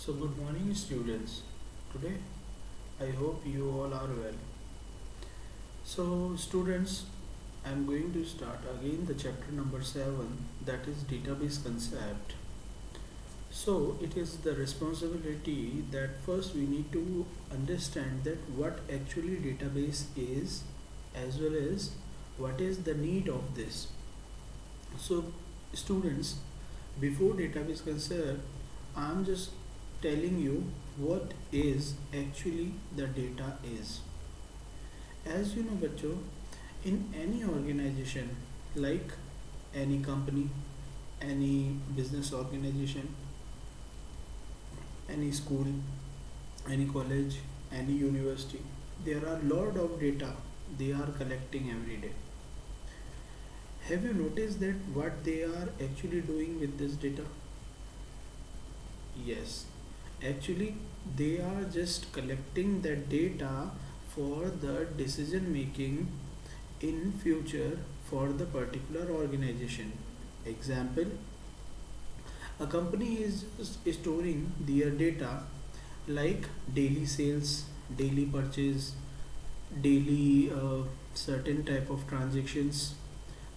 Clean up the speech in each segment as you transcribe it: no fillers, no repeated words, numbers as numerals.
So, good morning, students. Today, I hope you all are well. So, students, I'm going to start again the chapter number 7, that is database concept. So, it is the responsibility that first we need to understand that what actually database is, as well as what is the need of this. So, students, before database concept, I'm just telling you what is actually the data is. As you know, बच्चों, in any organization, like any company, any business organization, any school, any college, any university, there are lot of data they are collecting every day. Have you noticed that what they are actually doing with this data? Yes, actually they are just collecting that data for the decision making in future for the particular organization. Example, a company is storing their data like daily sales, daily purchase, daily certain type of transactions.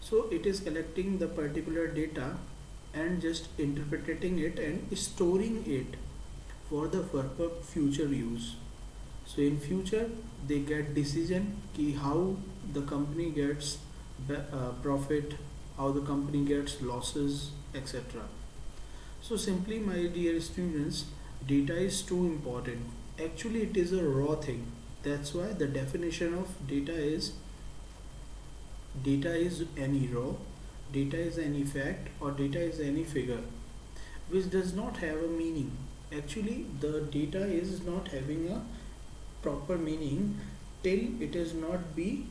So it is collecting the particular data and just interpreting it and storing it for the future use. So in future they get decision ki how the company gets profit, how the company gets losses, etc. So simply, my dear students, data is too important. Actually, it is a raw thing. That's why the definition of data is any raw, data is any fact, or data is any figure, which does not have a meaning. Actually, the data is not having a proper meaning till it is not be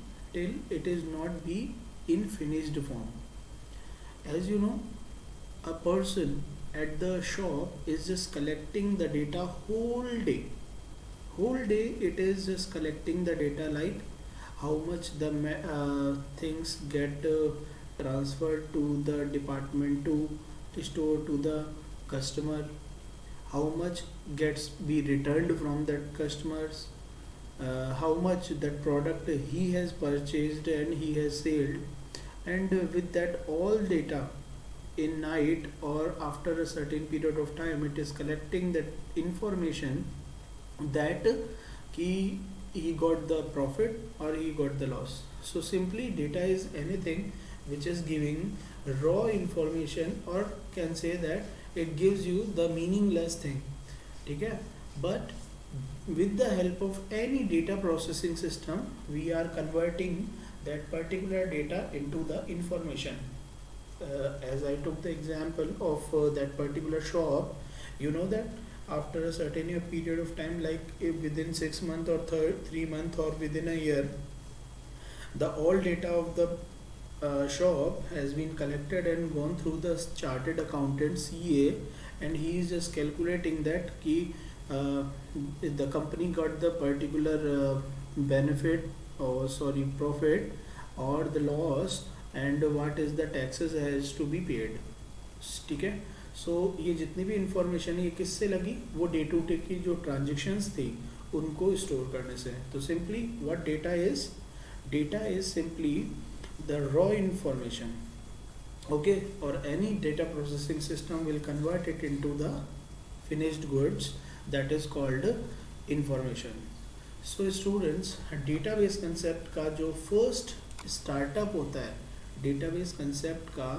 in finished form. As you know, a person at the shop is just collecting the data whole day it is just collecting the data, like how much the things get transferred to the department, to store to the customer, how much gets be returned from that customers, how much that product he has purchased and he has sold. And with that all data, in night or after a certain period of time, it is collecting that information that he got the profit or he got the loss. So simply, data is anything which is giving raw information, or can say that it gives you the meaningless thing. Okay? But with the help of any data processing system, we are converting that particular data into the information. As I took the example of that particular shop, you know that after a certain period of time, like if within 6 months or 3 months or within a year, the all data of the shop has been collected and gone through the chartered accountant CA, and he is just calculating that uh, the company got the particular benefit, or sorry, profit or the loss, and what is the taxes has to be paid. ठीक है. सो ये जितनी भी information है ये किससे लगी, वो डे टू डे की जो ट्रांजेक्शन्स थी उनको स्टोर करने से. तो simply what data is simply the raw information. Okay, or any data processing system will convert it into the finished goods, that is called information. So students, database concept का जो first startup होता है, database concept का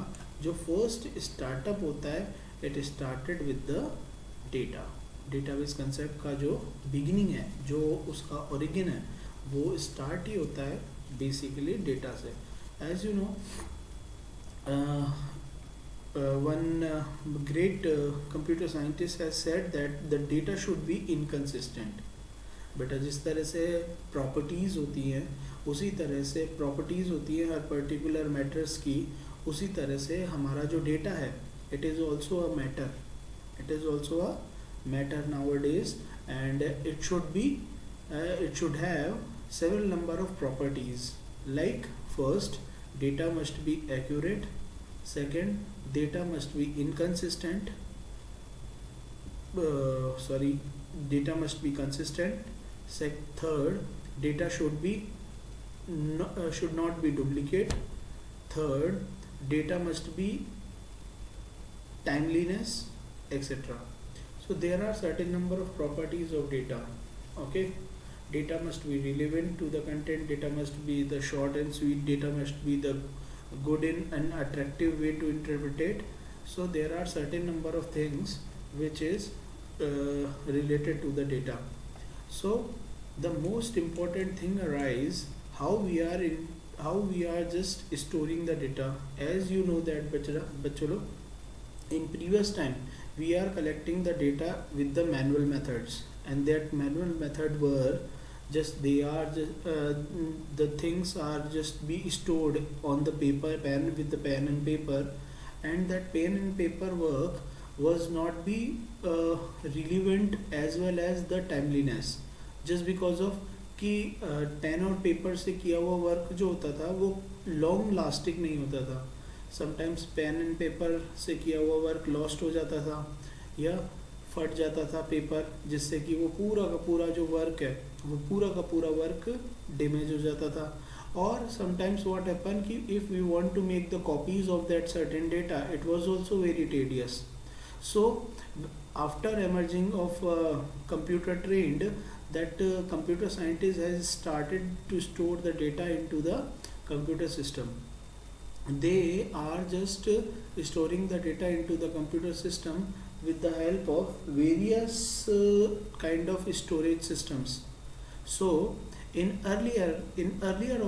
जो first startup होता है, it started with the data. database concept का जो beginning है, जो उसका origin है, वो start ही होता है basically data से. As you know, one great computer scientist has said that the data should be inconsistent. बेटा जिस तरह से प्रॉपर्टीज़ होती हैं, उसी तरह से प्रॉपर्टीज़ होती है हर पर्टिकुलर मैटर्स की, उसी तरह से हमारा जो डेटा है, it is also a matter. It is also a matter nowadays, and it should have several number of properties. Like first, data must be accurate. Second, data must be inconsistent. sorry, data must be consistent. Third, data should not be duplicate. Third, data must be timeliness, etc. So there are certain number of properties of data. Okay, data must be relevant to the content, data must be the short and sweet, data must be the good in an attractive way to interpret it. So there are certain number of things which is related to the data. So the most important thing arise how we are just storing the data. As you know that bachalo, in previous time we are collecting the data with the manual methods, and that manual method were just they are just the things are just be stored on the paper pen with the pen and paper, and that pen and paper work was not be relevant as well as the timeliness, just because of कि pen और paper से किया हुआ work जो होता था वो long lasting नहीं होता था. समटाइम्स पेन एंड पेपर से किया हुआ वर्क लॉस्ट हो जाता था या फट जाता था पेपर, जिससे कि वो पूरा का पूरा जो वर्क है वो पूरा का पूरा वर्क डैमेज हो जाता था. और समटाइम्स व्हाट हैपन कि if we want to make the copies of that certain data it was also very tedious. So after emerging of computer trained, that computer scientist has started to store the data into the computer system. They are just storing the data into the computer system with the help of various kind of storage systems. So in earlier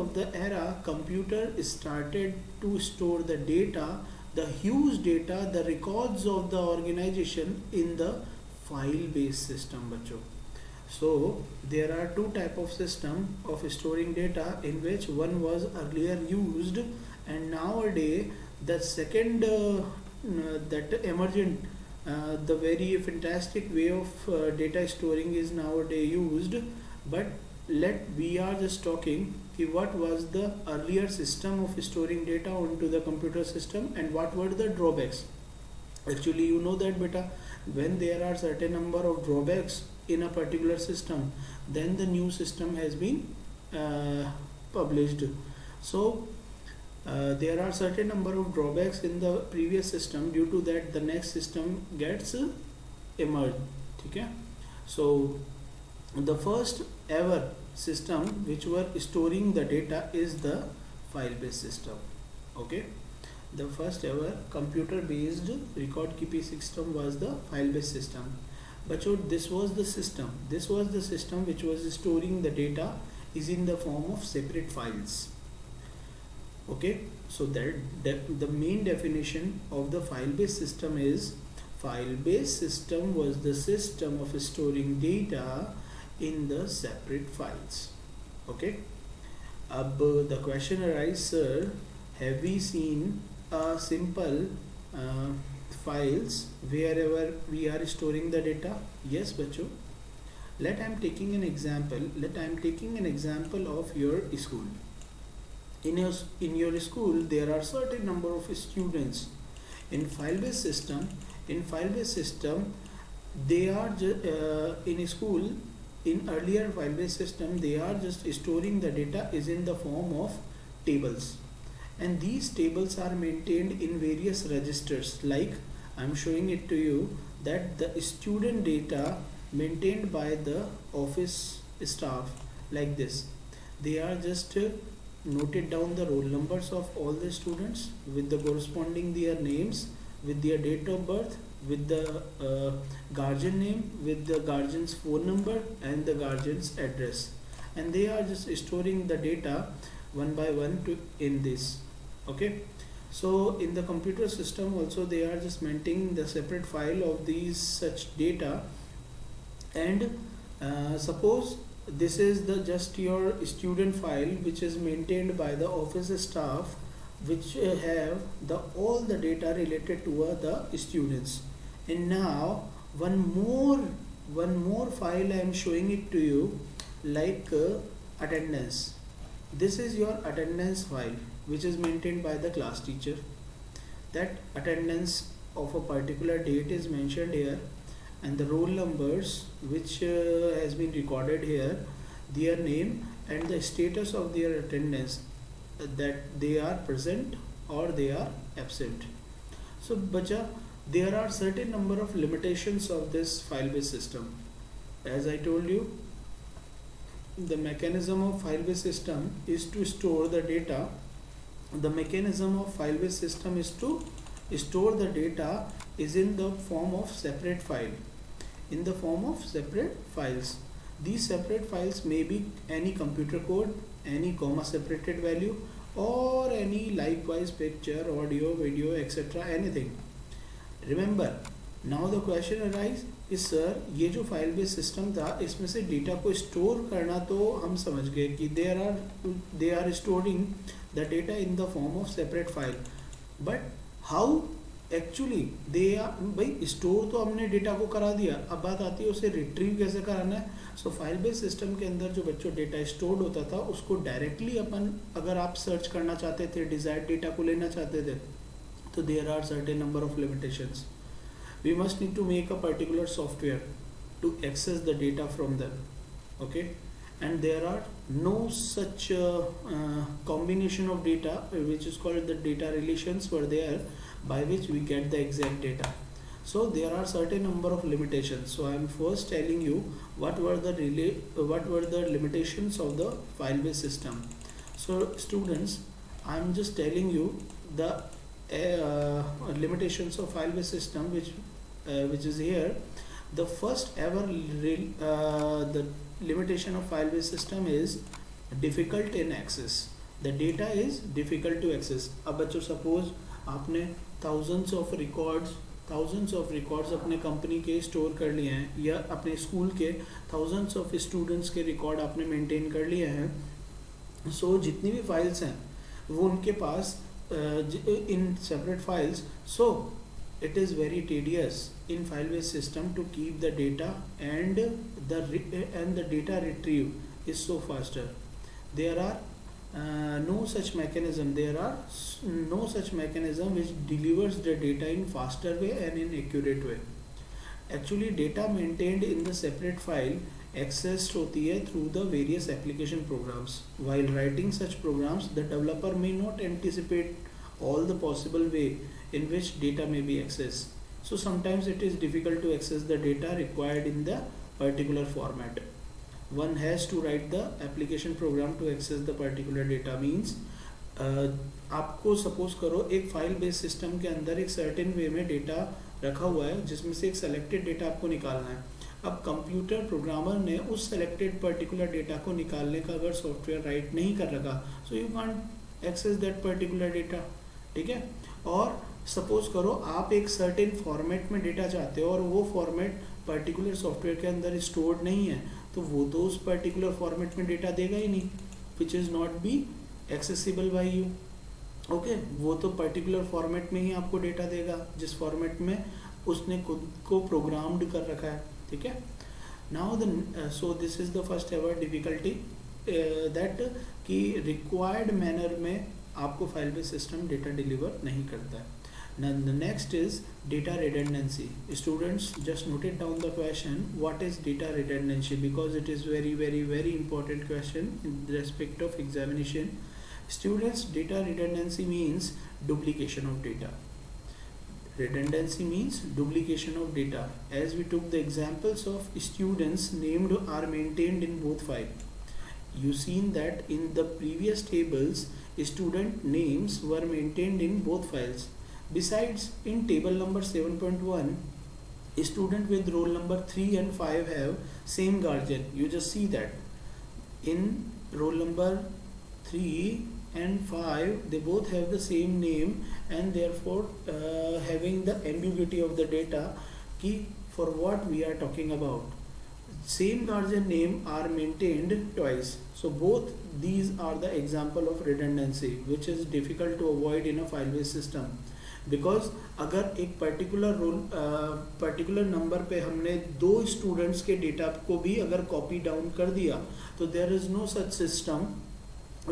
of the era, computer started to store the data, the huge data, the records of the organization in the file based system bacho. So there are two type of system of storing data, in which one was earlier used, and nowadays the second that emergent the very fantastic way of data storing is nowadays used. But we are just talking कि what was the earlier system of storing data onto the computer system and what were the drawbacks. Actually you know that beta, when there are certain number of drawbacks in a particular system, then the new system has been published. So there are certain number of drawbacks in the previous system, due to that the next system gets emerged. Okay? So the first ever system which were storing the data is the file based system. Okay, the first ever computer based record keeping system was the file based system. But so this was the system which was storing the data is in the form of separate files. Okay, so that the main definition of the file based system is, file based system was the system of storing data in the separate files. Okay, the question arises, sir, have we seen a simple files wherever we are storing the data? Yes bacho. I am taking an example of your school. In your school there are certain number of students. In file based system they are in school. In earlier file based system they are just storing the data is in the form of tables, and these tables are maintained in various registers. Like I am showing it to you that the student data maintained by the office staff, like this. They are just noted down the roll numbers of all the students with the corresponding their names, with their date of birth, with the guardian name, with the guardian's phone number and the guardian's address, and they are just storing the data one by one in this. Okay, so in the computer system also they are just maintaining the separate file of these such data. And suppose this is the just your student file which is maintained by the office staff, which have all the data related to the students. And now one more file I am showing it to you, like attendance. This is your attendance file which is maintained by the class teacher. That attendance of a particular date is mentioned here, and the roll numbers which has been recorded here, their name and the status of their attendance, that they are present or they are absent. So bacha, there are certain number of limitations of this file based system. As I told you, the mechanism of file based system is to store the data. The mechanism of file based system is to store the data is in the form of separate file, in the form of separate files. These separate files may be any computer code, any comma separated value, or any likewise picture, audio, video, etc. anything. Remember, now the question arises कि sir ये जो file based system था इसमें से data को store करना तो हम समझ गए कि they are storing the data in the form of separate file, but how actually they are, भाई स्टोर तो हमने डेटा को करा दिया, अब बात आती है उसे रिट्रीव कैसे कराना है. सो फाइल बेस्ड सिस्टम के अंदर जो बच्चों डेटा स्टोर्ड होता था उसको डायरेक्टली अपन, अगर आप सर्च करना चाहते थे, डिजायर्ड डेटा को लेना चाहते थे, तो there are certain number of limitations. We must need to make a particular software to access the data from them, okay, and there are no such combination of data which is called the data relations were there by which we get the exact data. So there are certain number of limitations. So I am first telling you what were the limitations of the file based system. So students, I am just telling you the limitations of file based system which is here. The first ever the limitation of file based system is difficult in access. The data is difficult to access. अब बच्चों suppose आपने thousands of records अपने company के store कर लिए हैं, या अपने स्कूल के thousands of students के रिकॉर्ड आपने मेंटेन कर लिए हैं. सो जितनी भी फाइल्स हैं वो उनके पास in separate files. So it is very tedious in file based system to keep the data, and the data retrieve is so faster. There are no such mechanism which delivers the data in faster way and in accurate way. Actually data maintained in the separate file accessed होती है through the various application programs. While writing such programs, the developer may not anticipate all the possible way in which data may be accessed. So sometimes it is difficult to access the data required in the particular format. One has to write the application program to access the particular data. Means आपको suppose करो एक file based system के अंदर एक certain way में data रखा हुआ है जिसमें से एक सेलेक्टेड डेटा आपको निकालना है. अब कंप्यूटर प्रोग्रामर ने उस सेलेक्टेड पर्टिकुलर डेटा को निकालने का अगर सॉफ्टवेयर राइट नहीं कर रखा, so you can't access that particular data. ठीक है. और सपोज करो आप एक सर्टेन फॉर्मेट में डेटा चाहते हो और वो फॉर्मेट पर्टिकुलर सॉफ्टवेयर के अंदर स्टोर्ड नहीं है, तो वो तो उस पर्टिकुलर फॉर्मेट में डेटा देगा ही नहीं, which is not be accessible bye you. Okay, वो तो पर्टिकुलर फॉर्मेट में ही आपको डेटा देगा जिस फॉर्मेट में उसने खुद को प्रोग्राम्ड कर रखा है. ठीक है. Now so this is the first ever difficulty that कि रिक्वायर्ड मैनर में आपको file based system data deliver नहीं करता है. Now the next is data redundancy. Students, just note it down the question, what is data redundancy, because it is very important question in respect of examination. Students, data redundancy means duplication of data. Redundancy means duplication of data. As we took the examples of students named are maintained in both files. You seen that in the previous tables student names were maintained in both files. Besides, in table number 7.1, student with roll number 3 and 5 have same guardian. You just see that in roll number 3 and 5 they both have the same name, and therefore having the ambiguity of the data ki for what we are talking about. Same guardian name are maintained twice. So both these are the example of redundancy which is difficult to avoid in a file based system. Because अगर एक particular number पे हमने दो students के data को भी अगर copy down कर दिया, तो there is no such system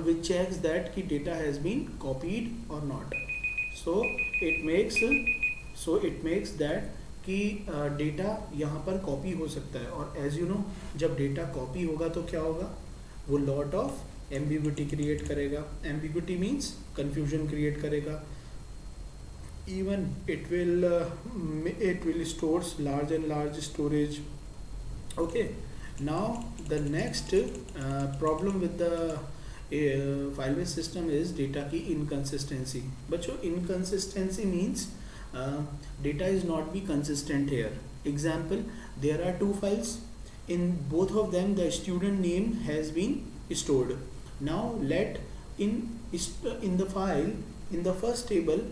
which checks that कि data has been copied or not. So it makes that कि डेटा यहाँ पर कॉपी हो सकता है, और एज यू नो जब डेटा कॉपी होगा तो क्या होगा, वो लॉट ऑफ एम्बिग्विटी क्रिएट करेगा. एम्बिग्विटी मीन्स कंफ्यूजन क्रिएट करेगा. Even it will stores large and large storage. Okay, now the next problem with the file based system is data की inconsistency. बच्चों inconsistency means data is not be consistent here. Example, there are two files, in both of them the student name has been stored. Now let in the file, in the first table,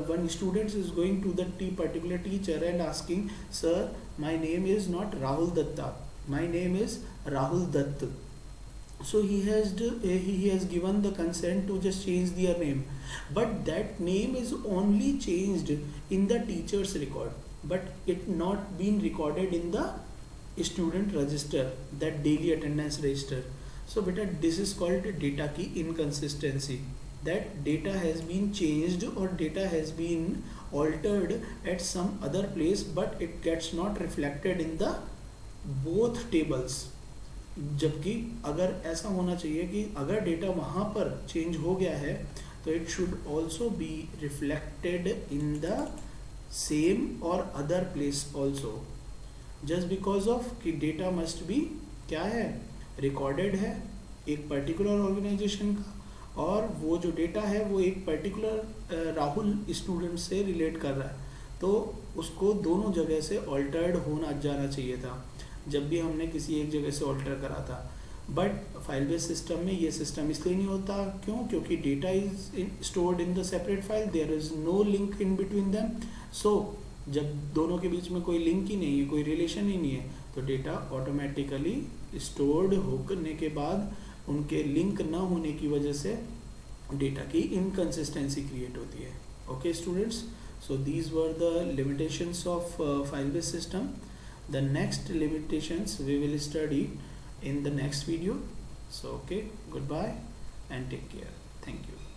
one student is going to the particular teacher and asking, sir, my name is not Rahul Datta, my name is Rahul Datt. So he has given the consent to just change their name, but that name is only changed in the teacher's record, but it not been recorded in the student register, that daily attendance register. So beta, this is called data key inconsistency, that data has been changed or data has been altered at some other place, but it gets not reflected in the both tables. जबकि अगर ऐसा होना चाहिए कि अगर data वहाँ पर change हो गया है तो it should also be reflected in the same और other place also, just because of कि डेटा मस्ट बी क्या है, रिकॉर्डेड है एक पर्टिकुलर ऑर्गेनाइजेशन का, और वो जो डेटा है वो एक पर्टिकुलर राहुल स्टूडेंट से रिलेट कर रहा है, तो उसको दोनों जगह से ऑल्टर्ड होना जाना चाहिए था जब भी हमने किसी एक जगह से ऑल्टर करा था. बट फाइल बेस्ड सिस्टम में ये सिस्टम इसलिए नहीं होता, क्यों, क्योंकि data is stored in the separate file, there is no link in between them. So जब दोनों के बीच में कोई लिंक ही नहीं है, कोई रिलेशन ही नहीं है, तो डेटा ऑटोमेटिकली स्टोर्ड होने के बाद उनके लिंक ना होने की वजह से डेटा की इनकन्सिस्टेंसी क्रिएट होती है. Okay students, so these were the limitations of file based system. The next limitations we will study in the next video. So okay, goodbye and take care. Thank you.